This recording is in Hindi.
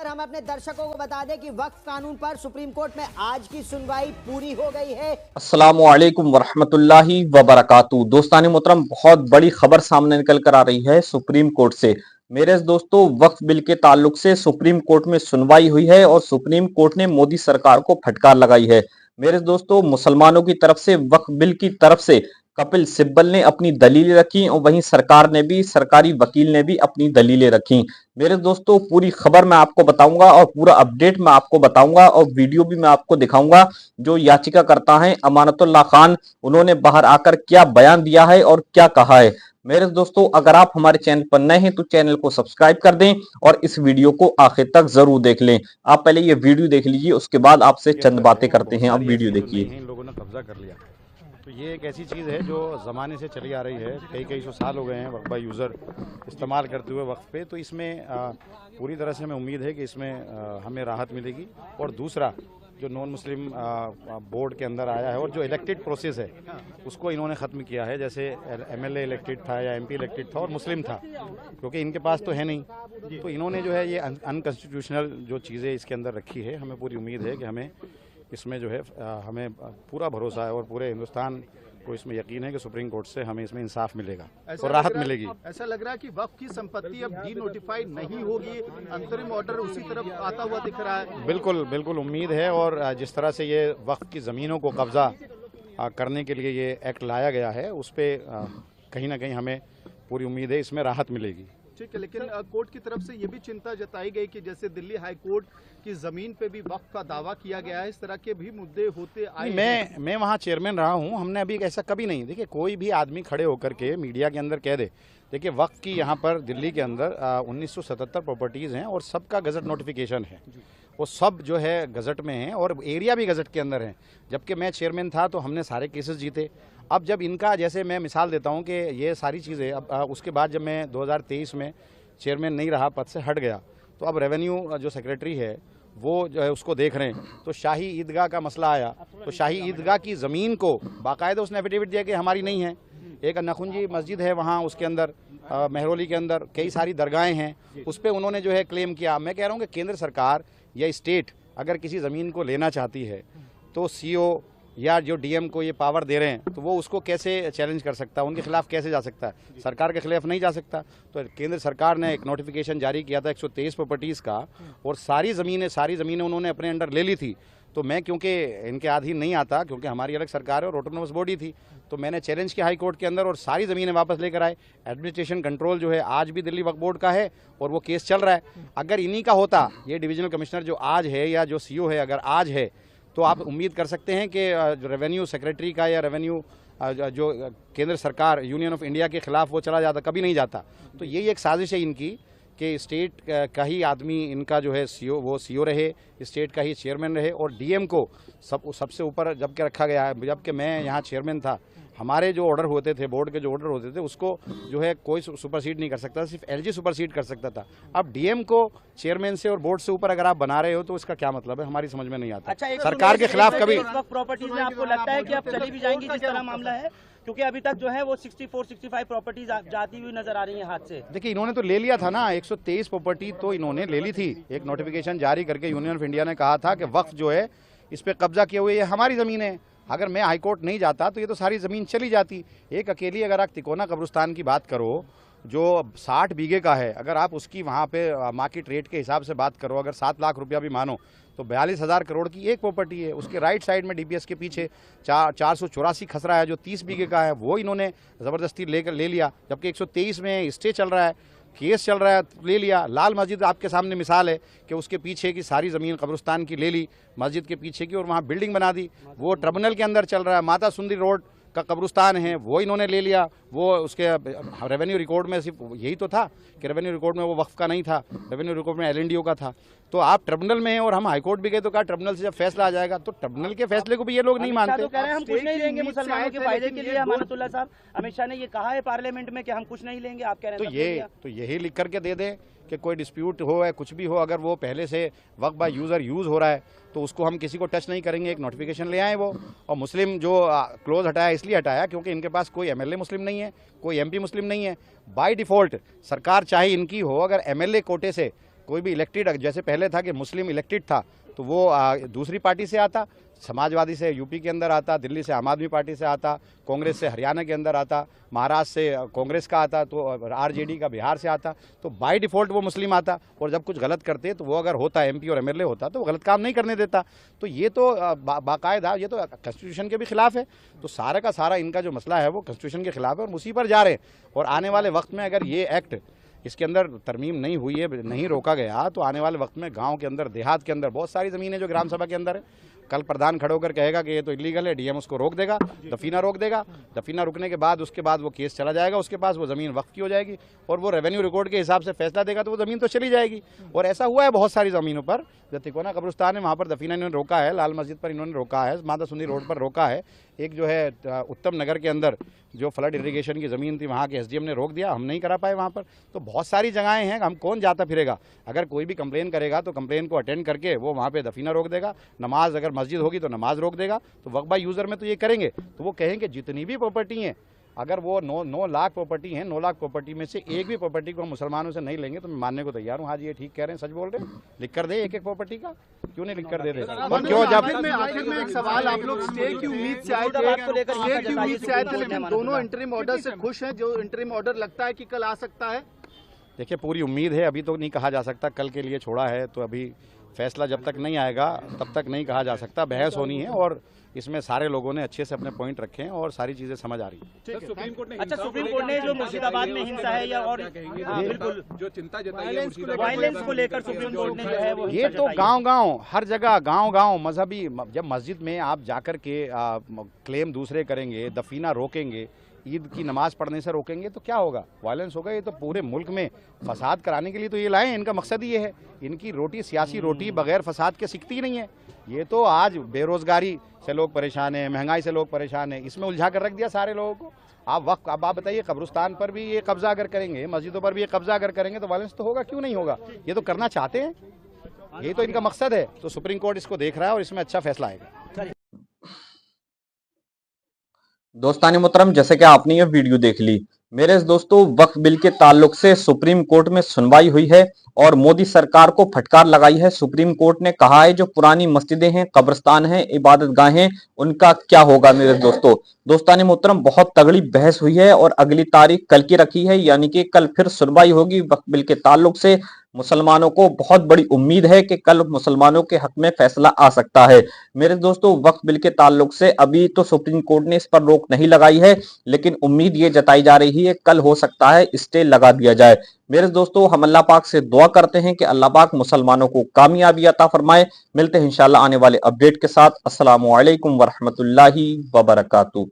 हम अपने दर्शकों को बता दें कि वक्फ कानून पर सुप्रीम कोर्ट में आज की सुनवाई पूरी हो गई है। अस्सलामुअलैकुम वरहमतुल्लाहि वबरकातुहू। दोस्तानी मोहतरम, बहुत बड़ी खबर सामने निकल कर आ रही है सुप्रीम कोर्ट से। मेरे दोस्तों, वक्फ बिल के ताल्लुक से सुप्रीम कोर्ट में सुनवाई हुई है और सुप्रीम कोर्ट ने मोदी सरकार को फटकार लगाई है। मेरे दोस्तों, मुसलमानों की तरफ से वक्फ बिल की तरफ से कपिल सिब्बल ने अपनी दलीलें रखी और वहीं सरकार ने भी, सरकारी वकील ने भी अपनी दलीलें रखी। मेरे दोस्तों, पूरी खबर मैं आपको बताऊंगा और पूरा अपडेट मैं आपको बताऊंगा और वीडियो भी मैं आपको दिखाऊंगा। जो याचिकाकर्ता हैं अमानतुल्लाह खान, उन्होंने बाहर आकर क्या बयान दिया है और क्या कहा है। मेरे दोस्तों, अगर आप हमारे चैनल पर नए हैं तो चैनल को सब्सक्राइब कर दें और इस वीडियो को आखिर तक जरूर देख लें। आप पहले ये वीडियो देख लीजिए, उसके बाद आपसे चंद बातें करते हैं। आप वीडियो देखिए। इन लोगों ने कब्जा कर लिया, तो ये एक ऐसी चीज़ है जो ज़माने से चली आ रही है। कई सौ साल हो गए हैं वक्फ बाय यूज़र इस्तेमाल करते हुए वक्फ पे। तो इसमें पूरी तरह से हमें उम्मीद है कि इसमें हमें राहत मिलेगी। और दूसरा, जो नॉन मुस्लिम बोर्ड के अंदर आया है और जो इलेक्टेड प्रोसेस है उसको इन्होंने ख़त्म किया है। जैसे एमएलए इलेक्टेड था या एमपी इलेक्टेड था और मुस्लिम था, क्योंकि इनके पास तो है नहीं, तो इन्होंने जो है ये अनकॉन्स्टिट्यूशनल जो चीज़ें इसके अंदर रखी है। हमें पूरी उम्मीद है कि हमें इसमें जो है हमें पूरा भरोसा है और पूरे हिंदुस्तान को इसमें यकीन है कि सुप्रीम कोर्ट से हमें इसमें इंसाफ मिलेगा और राहत मिलेगी। ऐसा लग रहा है कि वक्फ की संपत्ति अब डी नोटिफाइड नहीं होगी, अंतरिम ऑर्डर उसी तरफ आता हुआ दिख रहा है। बिल्कुल उम्मीद है। और जिस तरह से ये वक्फ की ज़मीनों को कब्जा करने के लिए ये एक्ट लाया गया है, उस पर कहीं ना कहीं हमें पूरी उम्मीद है इसमें राहत मिलेगी। ठीक है, लेकिन कोर्ट की तरफ से ये भी चिंता जताई गई कि जैसे दिल्ली हाई कोर्ट की जमीन पे भी वक्फ का दावा किया गया है, इस तरह के भी मुद्दे होते आए। मैं वहाँ चेयरमैन रहा हूँ, हमने अभी ऐसा कभी नहीं। देखिए, कोई भी आदमी खड़े होकर के मीडिया के अंदर कह दे, देखिए वक्फ की यहाँ पर दिल्ली के अंदर 1977 प्रॉपर्टीज़ हैं और सबका गजट नोटिफिकेशन है, वो सब जो है गजट में है और एरिया भी गजट के अंदर है। जबकि मैं चेयरमैन था तो हमने सारे केसेस जीते। अब जब इनका, जैसे मैं मिसाल देता हूँ कि ये सारी चीज़ें अब उसके बाद जब मैं 2023 में चेयरमैन नहीं रहा, पद से हट गया, तो अब रेवेन्यू जो सेक्रेटरी है वो जो है उसको देख रहे हैं। तो शाही ईदगाह का मसला आया, तो शाही ईदगाह की ज़मीन को बाकायदा उसने एफिडेविट दिया कि हमारी नहीं है। एक नखुंजी मस्जिद है वहाँ, उसके अंदर महरौली के अंदर कई सारी दरगाहें हैं, उस पर उन्होंने जो है क्लेम किया। मैं कह रहा हूँ कि केंद्र सरकार या स्टेट अगर किसी ज़मीन को लेना चाहती है तो सीओ या जो डीएम को ये पावर दे रहे हैं तो वो उसको कैसे चैलेंज कर सकता है, उनके खिलाफ कैसे जा सकता है? सरकार के खिलाफ नहीं जा सकता। तो केंद्र सरकार ने एक नोटिफिकेशन जारी किया था 123 प्रॉपर्टीज़ का, और सारी ज़मीनें उन्होंने अपने अंडर ले ली थी। तो मैं, क्योंकि इनके अधीन नहीं आता, क्योंकि हमारी अलग सरकार है और ऑटोनोमस बॉडी थी, तो मैंने चैलेंज किया हाई कोर्ट के अंदर और सारी ज़मीनें वापस लेकर आए। एडमिनिस्ट्रेशन कंट्रोल जो है आज भी दिल्ली वक्फ बोर्ड का है और वो केस चल रहा है। अगर इन्हीं का होता, ये डिविजनल कमिश्नर जो आज है या जो सीओ है अगर आज है, तो आप उम्मीद कर सकते हैं कि रेवेन्यू सेक्रेटरी का या रेवेन्यू जो केंद्र सरकार यूनियन ऑफ इंडिया के खिलाफ वो चला जाता, कभी नहीं जाता। तो यही एक साजिश है इनकी कि स्टेट का ही आदमी इनका जो है सीओ, वो सीओ रहे, स्टेट का ही चेयरमैन रहे और डीएम को सबसे ऊपर जबकि रखा गया है। जबकि मैं यहाँ चेयरमैन था, हमारे जो ऑर्डर होते थे, बोर्ड के जो ऑर्डर होते थे, उसको जो है कोई सुपरसीड नहीं कर सकता, सिर्फ एलजी सुपरसीड कर सकता था। अब डीएम को चेयरमैन से और बोर्ड से ऊपर अगर आप बना रहे हो तो इसका क्या मतलब है, हमारी समझ में नहीं आता। सरकार के खिलाफ कभी प्रॉपर्टीज में आपको लगता है कि अब चली भी जाएंगी जिस तरह मामला है? क्योंकि अभी तक जो है वो 64-65 प्रॉपर्टीज जाती हुई नजर आ रही हैं हाथ से। देखिए, इन्होंने तो ले लिया था ना, 123 प्रॉपर्टी तो इन्होंने ले ली थी। एक नोटिफिकेशन जारी करके यूनियन ऑफ इंडिया ने कहा था कि वक्फ जो है इस पे कब्जा किए हुए ये हमारी ज़मीन है। अगर मैं हाईकोर्ट नहीं जाता तो ये तो सारी ज़मीन चली जाती। एक अकेली, अगर आप तिकोना कब्रिस्तान की बात करो जो 60 बीघे का है, अगर आप उसकी वहाँ पे मार्केट रेट के हिसाब से बात करो, अगर 7 लाख रुपया भी मानो तो 42,000 करोड़ की एक प्रॉपर्टी है। उसके राइट साइड में डीपीएस के पीछे 484 खसरा है जो 30 बीघे का है, वो इन्होंने ज़बरदस्ती ले लिया। जबकि 123 में स्टे चल रहा है, केस चल रहा है, ले लिया। लाल मस्जिद आपके सामने मिसाल है कि उसके पीछे की सारी ज़मीन कब्रिस्तान की ले ली, मस्जिद के पीछे की, और वहाँ बिल्डिंग बना दी। वो ट्रिब्यूनल के अंदर चल रहा है। माता सुंदरी रोड का कब्रिस्तान है वो इन्होंने ले लिया। वो उसके रेवेन्यू रिकॉर्ड में सिर्फ यही तो था कि रेवेन्यू रिकॉर्ड में वो वक्फ का नहीं था, रेवेन्यू रिकॉर्ड में एलएनडीओ का था। तो आप ट्रिब्यूनल में हैं और हम हाईकोर्ट भी गए तो कहा ट्रिब्यूनल से जब फैसला आ जाएगा, तो ट्रिब्यूनल के फैसले को भी ये लोग नहीं मानते। तो कह रहे हैं हम कुछ नहीं लेंगे मुसलमानों के फायदे के लिए। अमानतुल्लाह साहब, अमित शाह ने ये कहा है पार्लियामेंट में कि हम कुछ नहीं लेंगे, आप कह रहे हैं तो यही लिख करके दे दें कि कोई डिस्प्यूट हो या कुछ भी हो, अगर वो पहले से वक्फ बाय यूज़र यूज़ हो रहा है तो उसको हम किसी को टच नहीं करेंगे। एक नोटिफिकेशन ले आए वो। और मुस्लिम जो क्लोज हटाया इसलिए हटाया क्योंकि इनके पास कोई एमएलए मुस्लिम नहीं है, कोई एमपी मुस्लिम नहीं है। बाय डिफ़ॉल्ट सरकार चाहे इनकी हो, अगर एमएलए कोटे से कोई भी इलेक्टेड, जैसे पहले था कि मुस्लिम इलेक्टेड था तो वो दूसरी पार्टी से आता, समाजवादी से यूपी के अंदर आता, दिल्ली से आम आदमी पार्टी से आता, कांग्रेस से हरियाणा के अंदर आता, महाराष्ट्र से कांग्रेस का आता, तो आरजेडी का बिहार से आता, तो बाय डिफ़ॉल्ट वो मुस्लिम आता। और जब कुछ गलत करते तो वो अगर होता एमपी और एमएलए होता तो वो गलत काम नहीं करने देता। तो ये तो बाकायदा ये तो कॉन्स्टिट्यूशन के भी खिलाफ है। तो सारा का सारा इनका जो मसला है वो कॉन्स्टिट्यूशन के खिलाफ है और उसी पर जा रहे हैं। और आने वाले वक्त में अगर ये एक्ट इसके अंदर तरमीम नहीं हुई है, नहीं रोका गया, तो आने वाले वक्त में गांव के अंदर, देहात के अंदर बहुत सारी ज़मीनें जो ग्राम सभा के अंदर है, कल प्रधान खड़े होकर कहेगा कि ये तो इलीगल है, डीएम उसको रोक देगा, दफीना रोक देगा, दफीना रुकने के बाद उसके बाद वो केस चला जाएगा उसके पास, वो ज़मीन वक्फ की हो जाएगी और वो रेवेन्यू रिकॉर्ड के हिसाब से फैसला देगा तो वो ज़मीन तो चली जाएगी। और ऐसा हुआ है बहुत सारी ज़मीनों पर, जो तिकोना कब्रिस्तान है वहाँ पर दफीना इन्होंने रोका है, लाल मस्जिद पर इन्होंने रोका है, माता सुंदरी रोड पर रोका है, एक जो है उत्तम नगर के अंदर जो फ्लड इरिगेशन की ज़मीन थी वहाँ के एसडीएम ने रोक दिया, हम नहीं करा पाए वहाँ पर। तो बहुत सारी जगहें हैं, हम कौन जाता फिरेगा। अगर कोई भी कंप्लेन करेगा तो कंप्लेन को अटेंड करके वो वहाँ पे दफीना रोक देगा, नमाज अगर मस्जिद होगी तो नमाज रोक देगा। तो वक्फ बाय यूज़र में तो ये करेंगे, तो वो कहेंगे जितनी भी प्रॉपर्टी हैं, अगर वो 9 लाख प्रॉपर्टी हैं, 9 लाख प्रॉपर्टी में से एक भी प्रॉपर्टी को हम मुसलमानों से नहीं लेंगे तो मैं मानने को तैयार हूँ। हाँ जी ये ठीक कह रहे हैं, सच बोल रहे हैं, लिख कर दे एक एक प्रॉपर्टी का, क्यों नहीं लिख कर दे रहे। और क्यों जब आखिर में एक सवाल, आप लोग स्टे की उम्मीद से आए थे, लेकिन दोनों इंटरिम ऑर्डर से खुश हैं? जो इंटरिम ऑर्डर लगता है कि कल आ सकता है? देखिए पूरी उम्मीद है, अभी तो नहीं कहा जा सकता, कल के लिए छोड़ा है, तो अभी फैसला जब तक नहीं आएगा तब तक नहीं कहा जा सकता। बहस होनी है और इसमें सारे लोगों ने अच्छे से अपने पॉइंट रखे हैं और सारी चीजें समझ आ रही हैं। सुप्रीम कोर्ट ने जो मुर्शिदाबाद में हिंसा है या और बिल्कुल जो चिंता जताई है वायलेंस को लेकर सुप्रीम कोर्ट ने जो है वो ये तो गांव-गांव हर जगह गांव-गांव मजहबी, जब मस्जिद में आप जाकर के क्लेम दूसरे करेंगे, दफीना रोकेंगे, ईद की नमाज पढ़ने से रोकेंगे तो क्या होगा? वायलेंस होगा। ये तो पूरे मुल्क में फसाद कराने के लिए तो ये लाए हैं, इनका मकसद ये है। इनकी रोटी, सियासी रोटी बगैर फसाद के सिकती ही नहीं है। ये तो आज बेरोजगारी से लोग परेशान हैं, महंगाई से लोग परेशान हैं, इसमें उलझा कर रख दिया सारे लोगों को। अब आप बताइए, कब्रिस्तान पर भी ये कब्जा अगर करेंगे, मस्जिदों पर भी ये कब्जा अगर करेंगे तो वायलेंस तो होगा, क्यों नहीं होगा? ये तो करना चाहते हैं, ये तो इनका मकसद है। तो सुप्रीम कोर्ट इसको देख रहा है और इसमें अच्छा फैसला आएगा। दोस्तानी मोहतरम, जैसे कि आपने ये वीडियो देख ली, मेरे दोस्तों वक्फ बिल के ताल्लुक से सुप्रीम कोर्ट में सुनवाई हुई है और मोदी सरकार को फटकार लगाई है। सुप्रीम कोर्ट ने कहा है जो पुरानी मस्जिदें हैं, कब्रिस्तान हैं, इबादत गाहें, उनका क्या होगा। मेरे दोस्तों दोस्तानी मोहतरम, बहुत तगड़ी बहस हुई है और अगली तारीख कल की रखी है, यानी कि कल फिर सुनवाई होगी वक्फ बिल के ताल्लुक से। मुसलमानों को बहुत बड़ी उम्मीद है कि कल मुसलमानों के हक में फैसला आ सकता है। मेरे दोस्तों वक्फ बिल के ताल्लुक से अभी तो सुप्रीम कोर्ट ने इस पर रोक नहीं लगाई है, लेकिन उम्मीद ये जताई जा रही है कल हो सकता है स्टे लगा दिया जाए। मेरे दोस्तों हम अल्लाह पाक से दुआ करते हैं कि अल्लाह पाक मुसलमानों को कामयाबी अता फरमाए। मिलते हैं इंशाल्लाह आने वाले अपडेट के साथ। अस्सलामु अलैकुम वरहमतुल्लाहि वबरकातुहू।